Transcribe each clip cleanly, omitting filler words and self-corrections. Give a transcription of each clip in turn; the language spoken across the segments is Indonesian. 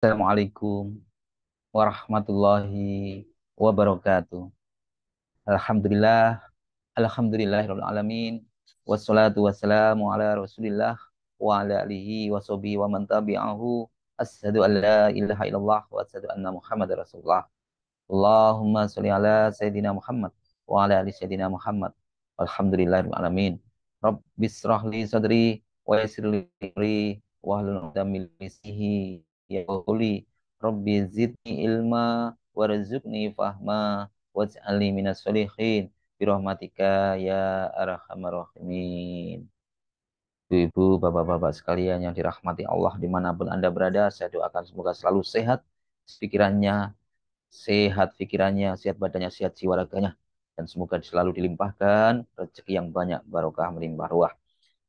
Assalamualaikum warahmatullahi wabarakatuh. Alhamdulillah, alhamdulillahirabbil alamin. Wassalatu wassalamu ala Rasulillah wa ala alihi wa sahbihi wa man tabi'ahu. Asyhadu an la ilaha illallah wa asyhadu anna Muhammadar Rasulullah. Allahumma sholli ala Sayyidina Muhammad wa ala ali Sayyidina Muhammad. Alhamdulillahirabbil alamin. Rabbis shrah li sadri wa yassir li amri wahlul 'uqdatam min lisanihi yaqulu Rabbi zidni ilma warzuqni fahma waj'alni minas sholihin bi rahmatika ya arhamar rahimin. Ibu-ibu, bapak-bapak sekalian yang dirahmati Allah dimanapun Anda berada, saya doakan semoga selalu sehat pikirannya, sehat pikirannya, sehat badannya, sehat jiwa raganya, dan semoga selalu dilimpahkan rezeki yang banyak, barokah melimpah ruah.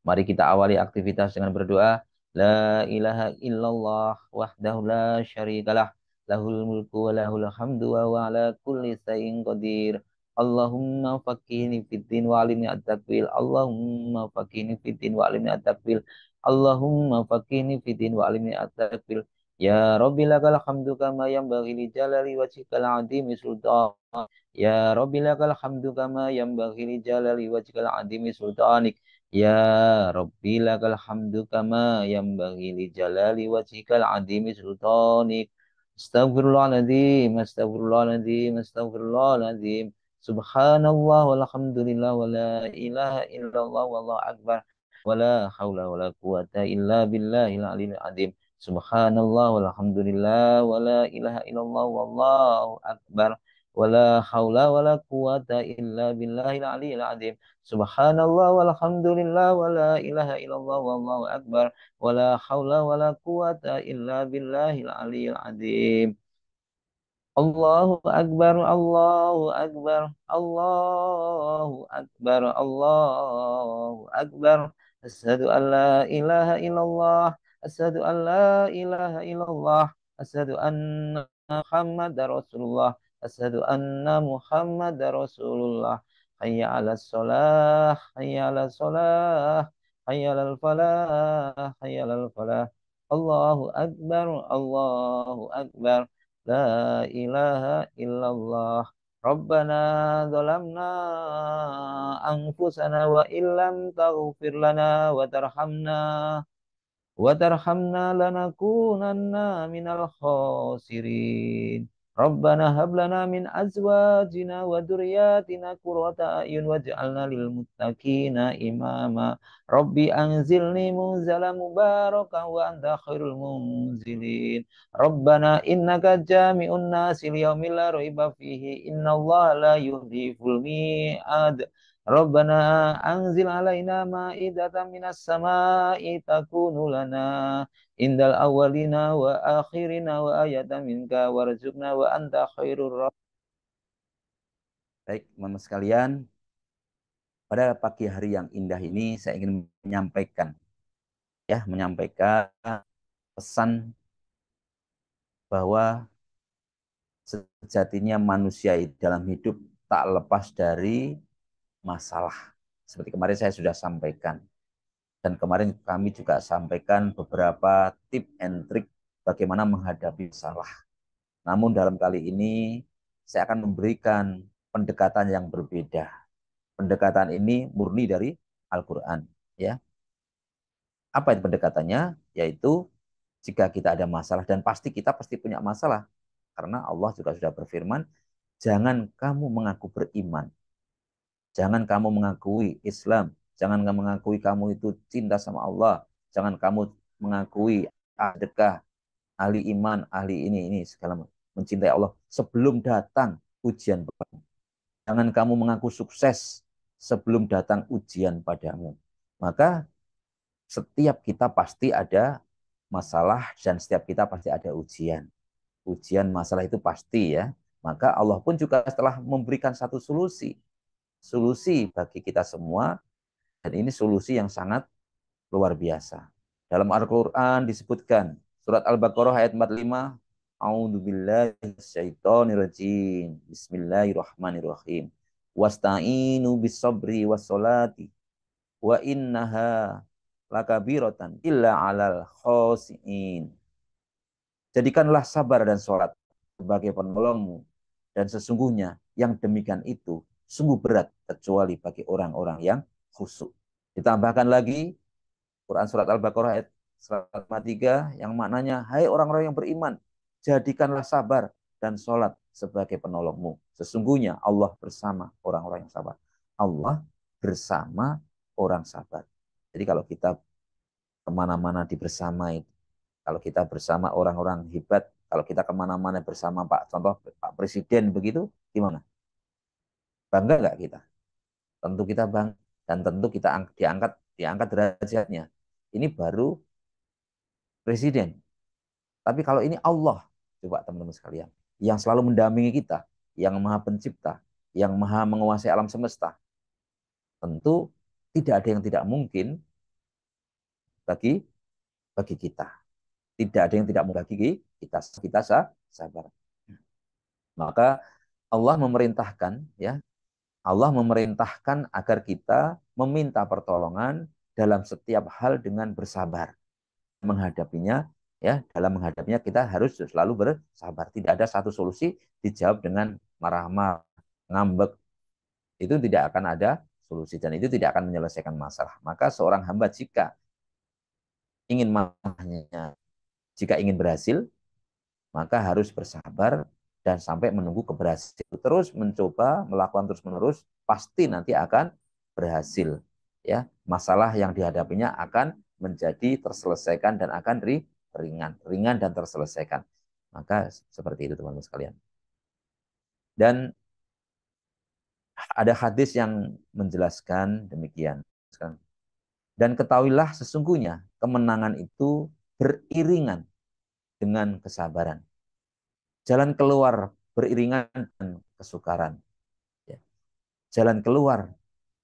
Mari kita awali aktivitas dengan berdoa. La ilaha illallah wahdahu la syarikalah lahul mulku wa lahul hamdu wa huwa ala kulli syai'in qadir. Allahumma faqihni fiddin wa alimni at-takwil. Allahumma faqihni fiddin wa alimni at-takwil. Allahumma faqihni fiddin wa alimni at-takwil. Ya Rabbi lakal hamdu kama yanbaghi li jalali wajhikal azimi sultan. Ya Rabbi lakal hamdu kama yanbaghi li jalali wajhikal azimi sultanik. Ya Rabbi lakal hamdu kama yanbaghi li jalali wajhikal azimi sultanik. Astaghfirullahaladzim, astaghfirullahaladzim, astaghfirullahaladzim. Subhanallah walhamdulillah wa la ilaha illallah wallahu akbar. Wa la hawla wa la quwata illa billahil aliyil azim. Subhanallah walhamdulillah wa la ilaha illallah wallahu akbar. Wa la hawla wa la quwata illa billahil aliyil azim. Subhanallah walhamdulillah wa la ilaha illallah wallahu akbar wa la haula wa la quwata illa billahil aliyil azim. Allahu akbar, Allahu akbar, Allahu akbar, Allahu akbar. Asyhadu an la ilaha illallah, asyhadu an la ilaha illallah, asyhadu anna Muhammadar Rasulullah, asyhadu anna Muhammadar Rasulullah. Hayya 'alas shalah, hayya 'alas shalah, hayya 'alal falah, hayya 'alal falah. Allahu akbar, Allahu akbar. La ilaha illallah. Rabbana zalamna anfusana wa illam taghfir lana wa tarhamna lanakunanna minal khasirin. Rabbana hab lana min azwajina wa dzurriyyatina qurrata a'yun waj'alna lil muttaqina imama. Rabbi anzilni munzalan mubarakan wa anta khairul munzilin. Rabbana innaka jami'un nasi liyaumin la raiba fihi innallaha la yukhliful mi'ad. Rabbana anzil alaina ma'idatan minas sama'i takunu lana indal awwalina wa akhirina wa ayatan minka warzuqna wa anta khairur raziqin. Baik, teman-teman sekalian, pada pagi hari yang indah ini saya ingin menyampaikan pesan bahwa sejatinya manusia dalam hidup tak lepas dari masalah. Seperti kemarin saya sudah sampaikan. Dan kemarin kami juga sampaikan beberapa tip and trik bagaimana menghadapi masalah. Namun dalam kali ini saya akan memberikan pendekatan yang berbeda. Pendekatan ini murni dari Al-Quran. Ya. Apa itu pendekatannya? Yaitu jika kita ada masalah, dan kita pasti punya masalah. Karena Allah juga sudah berfirman, jangan kamu mengaku beriman. Jangan kamu mengakui Islam. Jangan kamu mengakui kamu itu cinta sama Allah. Jangan kamu mengakui sedekah, ahli iman, ahli ini segala macam, mencintai Allah sebelum datang ujian padamu. Jangan kamu mengaku sukses sebelum datang ujian padamu. Maka setiap kita pasti ada masalah dan setiap kita pasti ada ujian. Ujian masalah itu pasti ya. Maka Allah pun juga telah memberikan satu solusi bagi kita semua, dan ini solusi yang sangat luar biasa. Dalam Al-Quran disebutkan, surat Al-Baqarah ayat 45, A'udzubillahi minasyaitonirrajim. Bismillahirrahmanirrahim. Wasta'inu bis-sabri was-salati wa innaha lakabiratan illa 'alal khosiin. Jadikanlah sabar dan sholat sebagai penolongmu. Dan sesungguhnya yang demikian itu sungguh berat kecuali bagi orang-orang yang khusyuk. Ditambahkan lagi Quran surat Al-Baqarah ayat 153 yang maknanya, hai orang-orang yang beriman, jadikanlah sabar dan sholat sebagai penolongmu. Sesungguhnya Allah bersama orang-orang yang sabar. Allah bersama orang sabar. Jadi kalau kita kemana-mana bersama itu, kalau kita bersama orang-orang hebat, kalau kita kemana-mana bersama contoh Pak Presiden begitu, gimana? Bangga nggak kita? Tentu kita bangga dan tentu kita diangkat derajatnya. Ini baru presiden. Tapi kalau ini Allah, coba teman-teman sekalian, yang selalu mendampingi kita, yang maha pencipta, yang maha menguasai alam semesta, tentu tidak ada yang tidak mungkin bagi bagi kita. Tidak ada yang tidak mungkin bagi kita. Kita sabar. Maka Allah memerintahkan, ya, Allah memerintahkan agar kita meminta pertolongan dalam setiap hal dengan bersabar menghadapinya, ya, dalam menghadapinya kita harus selalu bersabar. Tidak ada satu solusi dijawab dengan marah-marah, ngambek. Itu tidak akan ada solusi dan itu tidak akan menyelesaikan masalah. Maka seorang hamba ingin marahnya, jika ingin berhasil, maka harus bersabar dan sampai menunggu keberhasilan. Terus mencoba melakukan terus-menerus, pasti nanti akan berhasil. Ya, masalah yang dihadapinya akan menjadi terselesaikan dan akan ringan dan terselesaikan. Maka seperti itu teman-teman sekalian. Dan ada hadis yang menjelaskan demikian. Dan ketahuilah sesungguhnya kemenangan itu beriringan dengan kesabaran. Jalan keluar beriringan dengan kesukaran. Ya. Jalan keluar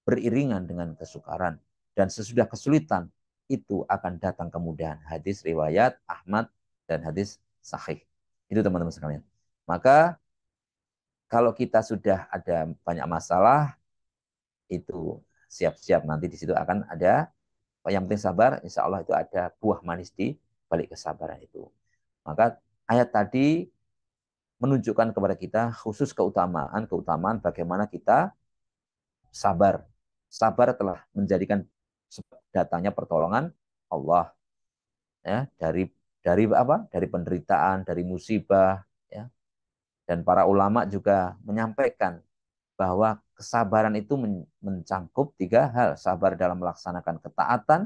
beriringan dengan kesukaran. Dan sesudah kesulitan, itu akan datang kemudahan. Hadis riwayat Ahmad dan hadis sahih. Itu teman-teman sekalian. Maka kalau kita sudah ada banyak masalah, itu siap-siap nanti di situ akan ada. Yang penting sabar, insya Allah itu ada buah manis di balik kesabaran itu. Maka ayat tadi menunjukkan kepada kita khusus keutamaan bagaimana kita sabar. Sabar telah menjadikan datangnya pertolongan Allah, ya, dari apa? Dari penderitaan, dari musibah, ya. Dan para ulama juga menyampaikan bahwa kesabaran itu mencangkup tiga hal: sabar dalam melaksanakan ketaatan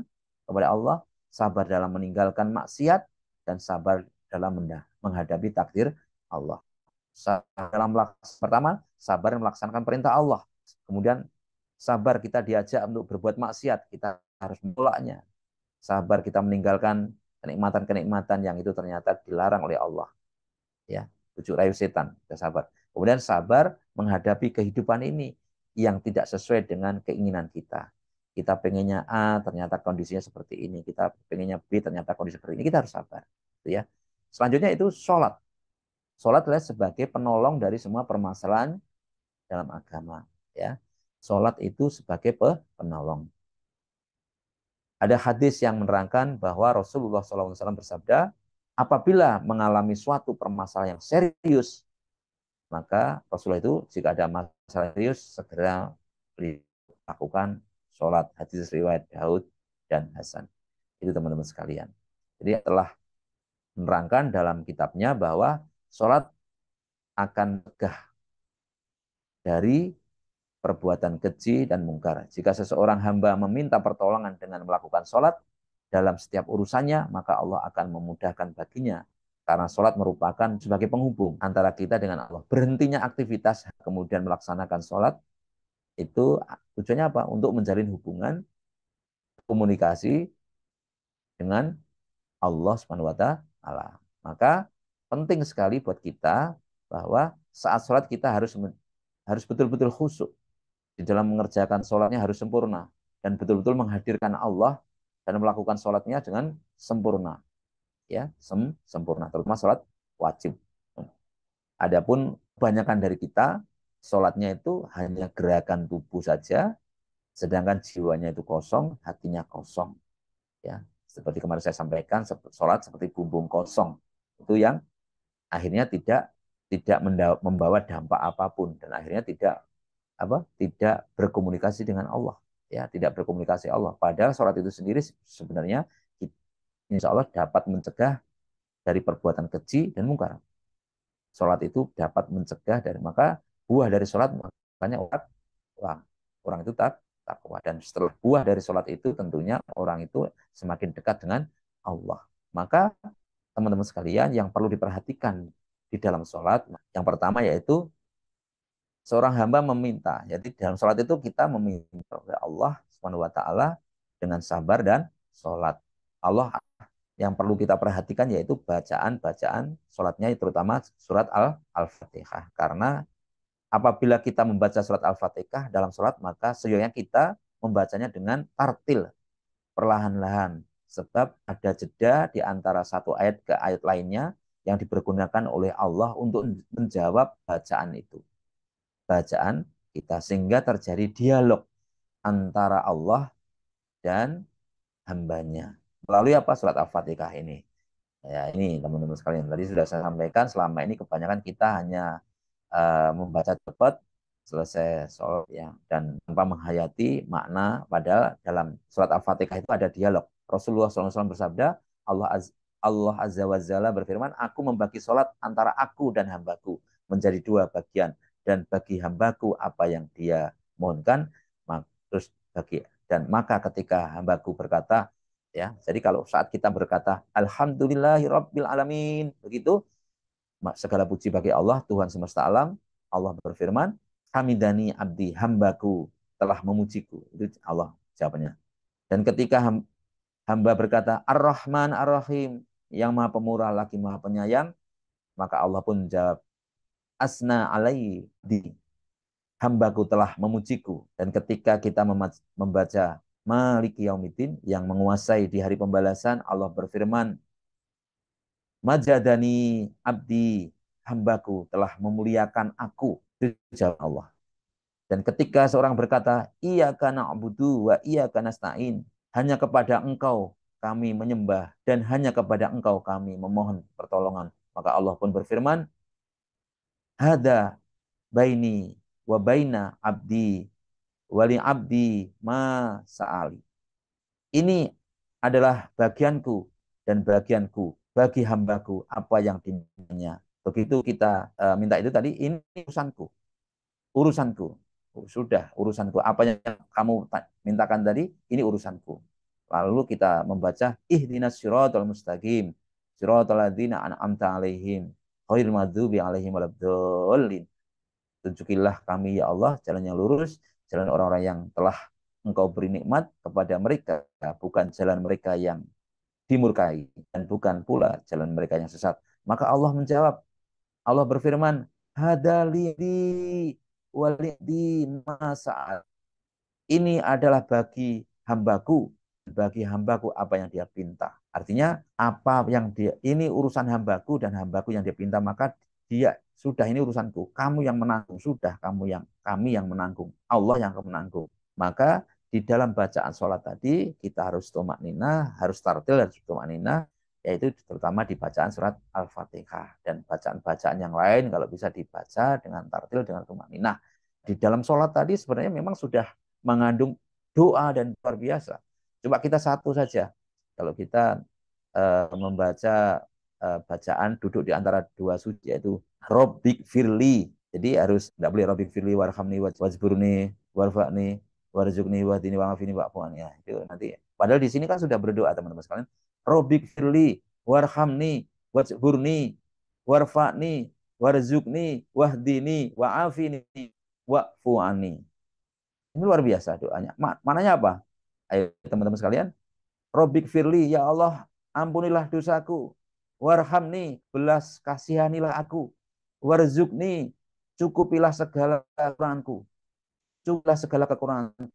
kepada Allah, sabar dalam meninggalkan maksiat, dan sabar dalam menghadapi takdir Allah. Pertama, sabar melaksanakan perintah Allah. Kemudian sabar kita diajak untuk berbuat maksiat, kita harus menolaknya. Sabar kita meninggalkan kenikmatan-kenikmatan yang itu ternyata dilarang oleh Allah. Ya, bujuk rayu setan, kita sabar. Kemudian sabar menghadapi kehidupan ini yang tidak sesuai dengan keinginan kita. Kita pengennya A, ternyata kondisinya seperti ini. Kita pengennya B, ternyata kondisi seperti ini. Kita harus sabar. Ya. Selanjutnya itu sholat. Sholat adalah sebagai penolong dari semua permasalahan dalam agama. Ya, sholat itu sebagai penolong. Ada hadis yang menerangkan bahwa Rasulullah SAW bersabda, apabila mengalami suatu permasalahan yang serius, maka Rasulullah itu jika ada masalah serius segera lakukan sholat. Hadis riwayat Daud dan Hasan. Itu teman-teman sekalian. Jadi telah menerangkan dalam kitabnya bahwa sholat akan megah dari perbuatan keji dan mungkar. Jika seseorang hamba meminta pertolongan dengan melakukan sholat dalam setiap urusannya, maka Allah akan memudahkan baginya. Karena sholat merupakan sebagai penghubung antara kita dengan Allah. Berhentinya aktivitas, kemudian melaksanakan sholat, itu tujuannya apa? Untuk menjalin hubungan, komunikasi dengan Allah Subhanahu wa Ta'ala. Maka penting sekali buat kita bahwa saat sholat kita harus betul-betul khusyuk. Di dalam mengerjakan sholatnya harus sempurna. Dan betul-betul menghadirkan Allah dan melakukan sholatnya dengan sempurna. Ya, sempurna. Terutama sholat wajib. Adapun kebanyakan dari kita, sholatnya itu hanya gerakan tubuh saja, sedangkan jiwanya itu kosong, hatinya kosong. Ya, seperti kemarin saya sampaikan, sholat seperti bumbung kosong. itu yang akhirnya tidak membawa dampak apapun dan akhirnya tidak berkomunikasi dengan Allah, ya, tidak berkomunikasi Allah. Padahal sholat itu sendiri sebenarnya insya Allah dapat mencegah dari perbuatan keji dan mungkar. Sholat itu dapat mencegah dari, maka buah dari sholat makanya orang itu takwa, dan setelah buah dari sholat itu tentunya orang itu semakin dekat dengan Allah. Maka teman-teman sekalian yang perlu diperhatikan di dalam sholat, yang pertama yaitu seorang hamba meminta. Jadi dalam sholat itu kita meminta kepada Allah Subhanahu wa taala dengan sabar dan sholat. Allah yang perlu kita perhatikan yaitu bacaan-bacaan sholatnya, terutama surat Al-Fatihah. Karena apabila kita membaca surat Al-Fatihah dalam sholat, maka sejauhnya kita membacanya dengan tartil, perlahan-lahan. Sebab ada jeda di antara satu ayat ke ayat lainnya yang dipergunakan oleh Allah untuk menjawab bacaan itu. Bacaan kita, sehingga terjadi dialog antara Allah dan hambanya. Melalui apa? Surat Al-Fatihah ini. Ya, ini teman-teman sekalian, tadi sudah saya sampaikan, selama ini kebanyakan kita hanya membaca cepat selesai sholat, ya, dan tanpa menghayati makna. Padahal dalam surat Al-Fatihah itu ada dialog. Rasulullah SAW bersabda, Allah Azza wa Jalla berfirman, aku membagi sholat antara aku dan hambaku menjadi dua bagian, dan bagi hambaku apa yang dia mohonkan, terus maka ketika hambaku berkata, ya, jadi kalau saat kita berkata alhamdulillahirabbil alamin, begitu, segala puji bagi Allah Tuhan semesta alam. Allah berfirman, hamidani abdi, hambaku telah memujiku. Itu Allah jawabannya. Dan ketika hamba berkata ar-Rahman ar-Rahim, yang maha pemurah lagi maha penyayang, maka Allah pun jawab, asna alaihi di, hambaku telah memujiku. Dan ketika kita membaca Maliki Yaumiddin, yang menguasai di hari pembalasan, Allah berfirman, majadani abdi, hambaku telah memuliakan aku. Itu jawab Allah. Dan ketika seorang berkata, iyyaka na'budu wa iyyaka nasta'in, hanya kepada engkau kami menyembah dan hanya kepada engkau kami memohon pertolongan, maka Allah pun berfirman, hada baini wa baina abdi wali abdi ma sa'ali. Ini adalah bagianku dan bagianku bagi hambaku apa yang dimintanya. Begitu kita minta itu tadi, ini urusanku. Sudah, urusanku. Apa yang kamu mintakan tadi, ini urusanku. Lalu kita membaca ihdinas siratal mustaqim, siratal ladzina an'amta alaihim, ghairil maghdubi alaihim waladdallin. Tunjukilah kami ya Allah jalan yang lurus, jalan orang-orang yang telah Engkau beri nikmat kepada mereka, bukan jalan mereka yang dimurkai, dan bukan pula jalan mereka yang sesat. Maka Allah menjawab, Allah berfirman, hadali walidi masa'al. Ini adalah bagi hambaku apa yang dia pinta. Artinya apa yang dia, ini urusan hambaku dan hambaku yang dia pinta, maka dia sudah, ini urusanku. Kamu yang menanggung, sudah kami yang menanggung. Allah yang menanggung. Maka di dalam bacaan sholat tadi kita harus tumakninah, harus tartil, harus tumakninah, yaitu terutama di bacaan surat Al-Fatihah, dan bacaan-bacaan yang lain kalau bisa dibaca dengan tartil, dengan tumakninah. Di dalam sholat tadi sebenarnya memang sudah mengandung doa dan luar biasa. Coba kita satu saja. Kalau kita membaca bacaan duduk di antara dua sujud, yaitu Robbik Firli. Jadi harus, tidak boleh Robbik Firli warhamni wajburni warfa'ni warzuqni wahdini wa'afini wa'fu'an, ya. Itu nanti. Padahal di sini kan sudah berdoa teman-teman sekalian. Robbik Firli warhamni wajburni warfa'ni warzuqni wahdini wa'afini wa'fu'ani. Ini luar biasa doanya. Mananya apa? Ayo teman-teman sekalian. Robbik Firli, ya Allah, ampunilah dosaku. Warhamni, belas kasihanilah aku. Warzukni, cukupilah segala kekuranganku. Cukuplah segala kekurangan.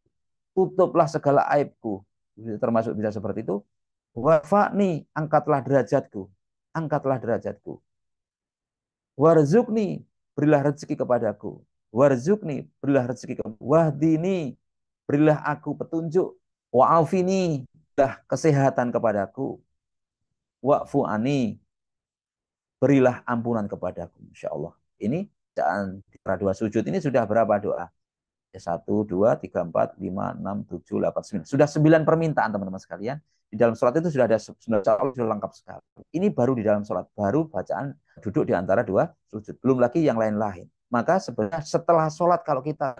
Tutuplah segala aibku. Termasuk bisa seperti itu. Warfa'ni, angkatlah derajatku. Angkatlah derajatku. Warzukni, berilah rezeki kepadaku. Warzukni, berilah rezeki kepadaku. Wahdini, berilah aku petunjuk. Wa'afini, berilah kesehatan kepadaku. Wa'fu'ani, berilah ampunan kepadaku, insya Allah. Ini bacaan dua sujud ini sudah berapa doa? Ya, 1, 2, 3, 4, 5, 6, 7, 8, 9. Sudah 9 permintaan teman-teman sekalian. Di dalam sholat itu sudah ada 9 sudah lengkap sekali. Ini baru di dalam sholat, baru bacaan duduk di antara dua sujud. Belum lagi yang lain-lain. Maka sebenarnya setelah sholat kalau kita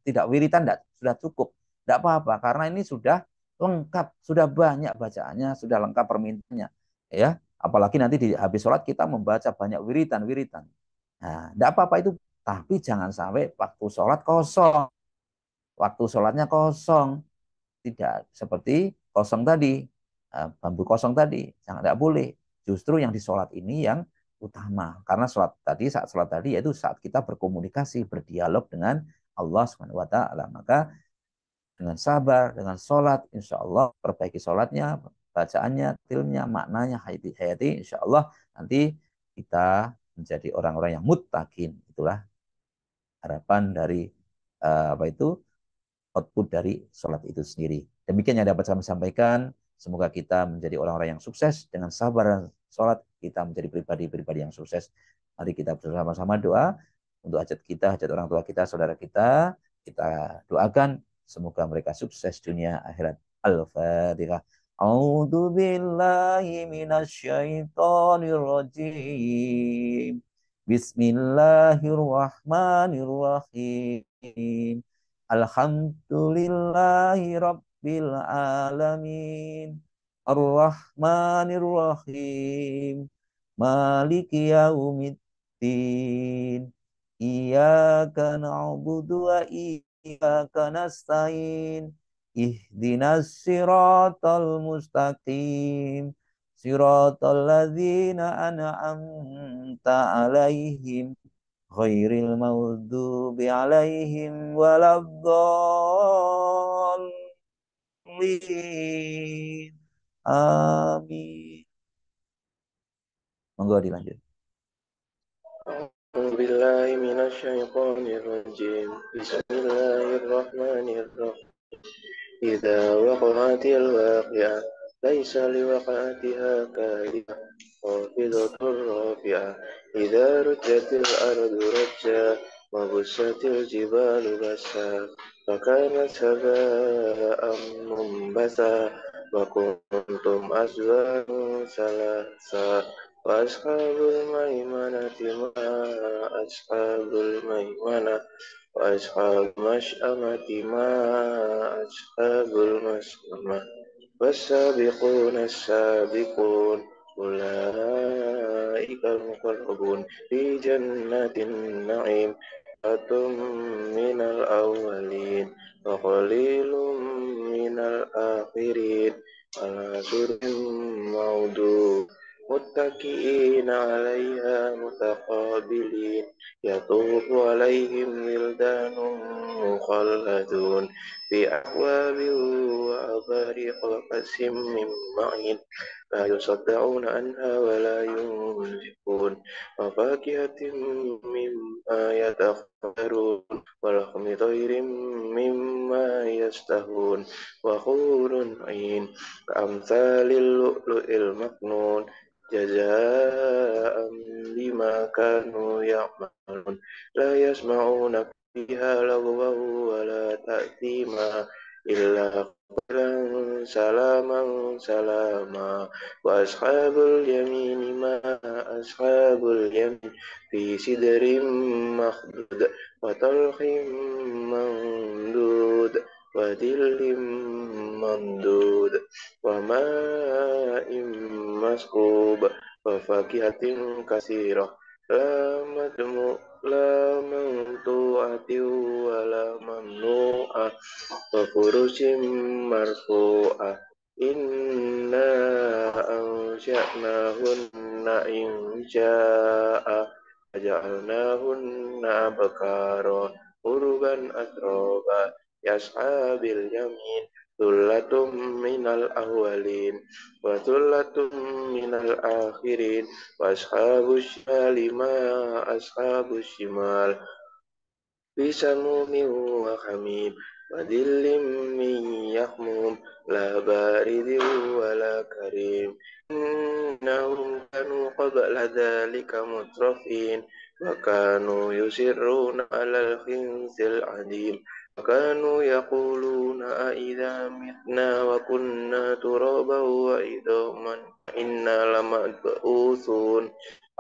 tidak wiritan sudah cukup. Tidak apa-apa karena ini sudah lengkap, sudah banyak bacaannya, sudah lengkap permintaannya. Ya, apalagi nanti di habis sholat kita membaca banyak wiritan-wiritan. Nah, tidak apa-apa itu, tapi jangan sampai waktu sholat kosong. Waktu sholatnya kosong. Tidak seperti kosong tadi, bambu kosong tadi. Jangan, tidak boleh. Justru yang di sholat ini yang utama. Karena saat sholat tadi yaitu saat kita berkomunikasi, berdialog dengan Allah Subhanahu wa Ta'ala. Maka dengan sabar, dengan sholat, insya Allah perbaiki sholatnya, bacaannya, tilnya, maknanya, hayati, insya Allah nanti kita menjadi orang-orang yang muttaqin. Itulah harapan dari apa itu output dari sholat itu sendiri. Demikian yang dapat kami sampaikan. Semoga kita menjadi orang-orang yang sukses dengan sabar dan sholat. Kita menjadi pribadi-pribadi yang sukses. Mari kita bersama-sama doa untuk hajat kita, hajat orang tua kita, saudara kita. Kita doakan semoga mereka sukses dunia akhirat. Al-Fatihah. A'udzu billahi minasyaitonir rajim. Bismillahirrahmanirrahim. Alhamdulillahi Rabbil Alamin. Ar-Rahmanir-Rahim. Maliki yaumiddin. Iyyaka na'budu wa iyyaka nasta'in. Ihdinas siratal mustaqim. Siratal ladzina an'amta alaihim ghairil maghdubi alaihim waladdallin. Amin. Monggo dilanjut. A'udzubillahi minasyaitonirrajim. Bismillahirrahmanirrahim. Idza waqa'atil waqi'ah laisa liwaqa'atiha kadhibah khafidatur rafi'ah. Idza rujjatil ardu rajja wa bussatil jibalu bassa fakanat haba'an munbasa wa kuntum azwajan salasa wa ashabul maimanati ma ashabul maimanah وأصحاب المشأمة ما أصحاب المشأمة والسابقون السابقون أولئك المقربون في جنات النعيم من الأولين وقليل من الآخرين على سرر موضون متكئين عليها متقابلين يطوف عليهم ولدان مخلدون بأكواب وأباريق وكأس من معين لا يصدعون عنها ولا ينزفون وفاكهة مما يتخيرون ولحم طير مما يشتهون وحور عين كأمثال اللؤلؤ المكنون جزاء بما كانوا يعملون لا يسمعون فيها لغوا ولا تأثيما إلا قيلا سلاما سلاما وأصحاب اليمين ما أصحاب اليمين في سدر مخضود وطلح ممدود وظل ممدود وماء مسكوب وفاكهة كثيرة لا مقطوعة ولا ممنوعة وفرش مرفوعة إنا أنشأناهن إنشاء فجعلناهن أبكارا عربا أترابا لأصحاب اليمين ثلة من الأولين وثلة من الآخرين وأصحاب الشمال ما أصحاب الشمال في سموم وحميم وذل من يحموم لا بارد ولا كريم إنهم كانوا قبل ذلك مترفين وكانوا يصرون على الخنز العظيم وكانوا يقولون أإذا متنا وكنا ترابا وعظاما إنا لمبعوثون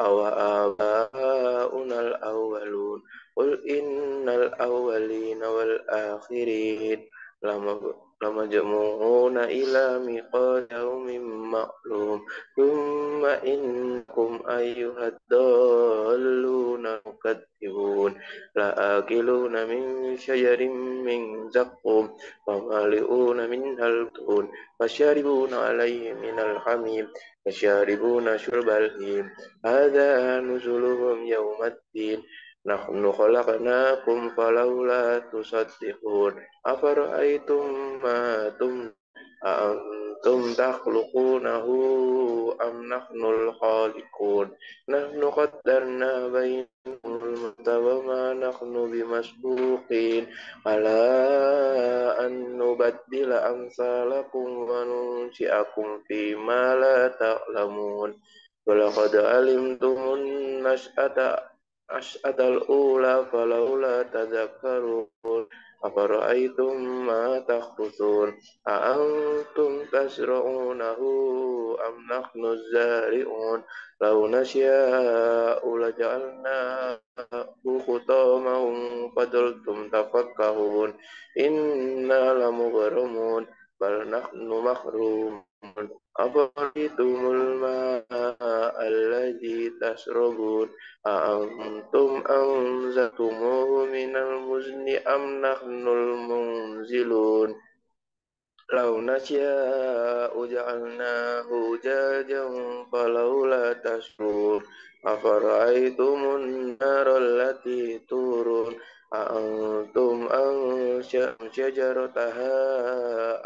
أو آباؤنا الأولون قل إن الأولين والآخرين لمجموعون إلى ميقات يوم معلوم ثم إنكم أيها الضالون المكذبون لآكلون من شجر من زقوم فمالئون منها البطون فشاربون عليه من الحميم فشاربون شرب الهيم هذا نزلهم يوم الدين نحن خلقناكم فلولا تصدقون أفرأيتم ما أأنتم تخلقونه أم نحن الخالقون نحن قدرنا بينهم الموت وما نحن بمسبوقين على أن نبدل أمثالكم وننشئكم فيما لا تعلمون ولقد علمتم النشأة الأولى فلولا تذكرون أفرأيتم ما تخرصون أأنتم تزرعونه أم نحن الزارعون لو نشاء لجعلناه حطاما فظلتم تفكهون إنا لمغرمون بل نحن محرومون أفرأيتم الماء الذي تشربون أأنتم أنزلتموه من المزن أم نحن المنزلون لو نشاء جعلناه أجاجا فلولا تشكرون أفرأيتم النار التي تورون أأنتم أنشأتم شجرتها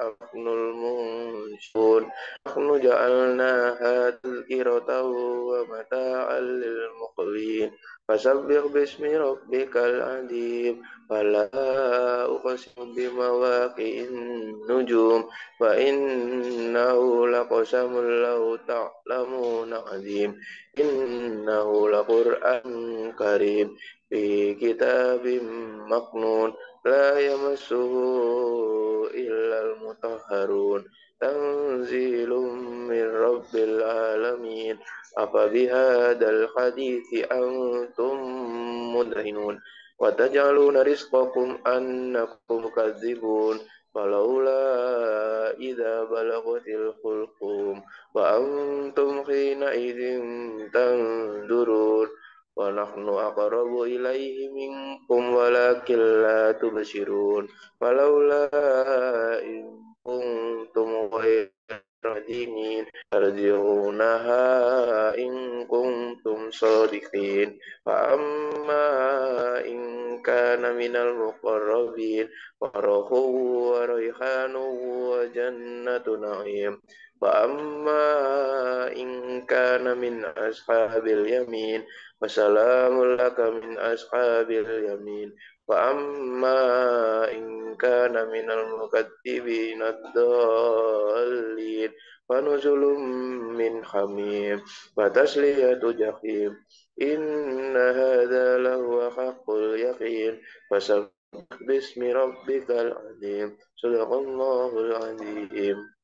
أم نحن المنشئون نحن جعلناها تذكرة ومتاعا للمقوين فسبح باسم ربك العظيم فلا أقسم بمواقع النجوم وإنه لقسم لو تعلمون عظيم إنه لقرآن كريم في كتاب مكنون لا يمسه إلا المطهرون تنزيل من رب العالمين أفبهذا الحديث أنتم مدهنون وتجعلون رزقكم أنكم تكذبون فلولا إذا بلغت الحلقوم وأنتم حينئذ تنظرون ونحن أقرب إليه منكم ولكن لا تبصرون فلولا إن كنتم غير مدينين ترجعونها إن كنتم صادقين فأما إن كان من المقربين فرح وريحان وجنة نعيم وأما إن كان من أصحاب اليمين فسلام لك من أصحاب اليمين وأما إن كان من المكذبين الضالين فنزل من حميم وتسلية جحيم إن هذا لهو حق اليقين فسبح باسم ربك العظيم صدق الله العظيم